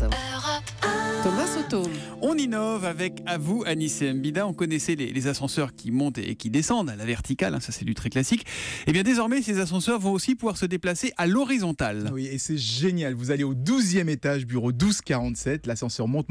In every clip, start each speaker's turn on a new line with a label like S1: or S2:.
S1: 15. Thomas Soto.
S2: On innove avec, à vous, Anis et Mbida. On connaissait les ascenseurs qui montent et qui descendent à la verticale, ça c'est du très classique. Et bien désormais, ces ascenseurs vont aussi pouvoir se déplacer à l'horizontale.
S3: Oui, et c'est génial. Vous allez au 12e étage, bureau 1247. L'ascenseur monte.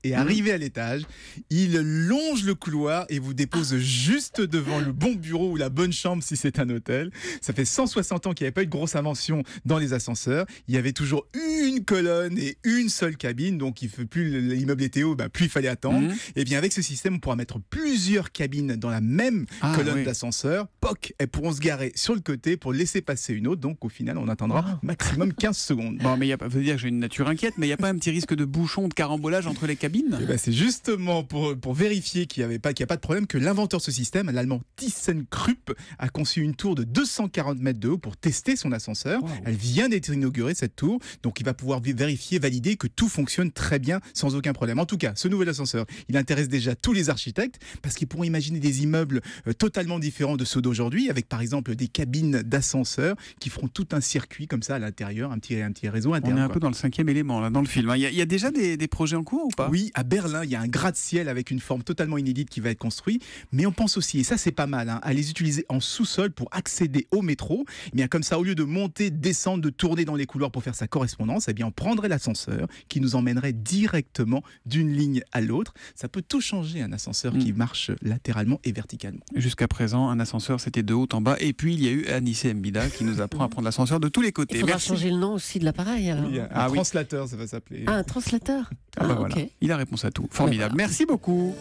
S3: Et arrivé à l'étage, il longe le couloir et vous dépose juste devant le bon bureau ou la bonne chambre si c'est un hôtel. Ça fait 160 ans qu'il n'y avait pas eu de grosse invention dans les ascenseurs. Il y avait toujours une colonne et une seule cabine. Donc, plus l'immeuble était haut, plus il fallait attendre. Et bien, avec ce système, on pourra mettre plusieurs cabines dans la même colonne d'ascenseur. POC, elles pourront se garer sur le côté pour laisser passer une autre. Donc, au final, on attendra maximum 15 secondes.
S2: Bon, mais vous dire que j'ai une nature inquiète, mais il n'y a pas un petit risque de bouchon, de carambolage entre les cabines?
S3: C'est justement pour vérifier qu'il n'y a pas de problème que l'inventeur de ce système, l'allemand ThyssenKrupp, a conçu une tour de 240 mètres de haut pour tester son ascenseur. Wow. Elle vient d'être inaugurée, cette tour. Donc, il va pouvoir vérifier, valider que tout fonctionne très bien, sans aucun problème. En tout cas, ce nouvel ascenseur, il intéresse déjà tous les architectes parce qu'ils pourront imaginer des immeubles totalement différents de ceux d'aujourd'hui, avec par exemple des cabines d'ascenseurs qui feront tout un circuit comme ça à l'intérieur, un petit réseau interne.
S2: On est un peu dans le 5e élément là, dans le film. Il y a déjà des projets en cours ou pas?
S3: Oui, à Berlin, il y a un gratte-ciel avec une forme totalement inédite qui va être construit. Mais on pense aussi, et ça c'est pas mal, à les utiliser en sous-sol pour accéder au métro. Mais comme ça, au lieu de monter, descendre, de tourner dans les couloirs pour faire sa correspondance, on prendrait l'ascenseur qui nous emmènerait directement d'une ligne à l'autre. Ça peut tout changer, un ascenseur qui marche latéralement et verticalement.
S2: Jusqu'à présent, un ascenseur, c'était de haut en bas. Et puis, il y a eu Anis et Mbida qui nous apprend à prendre l'ascenseur de tous les côtés.
S1: Il faudra changer le nom aussi de l'appareil. Alors.
S3: Oui, un translateur, ça va s'appeler.
S1: Un translateur.
S2: Voilà. Il a réponse à tout. Formidable. Merci beaucoup.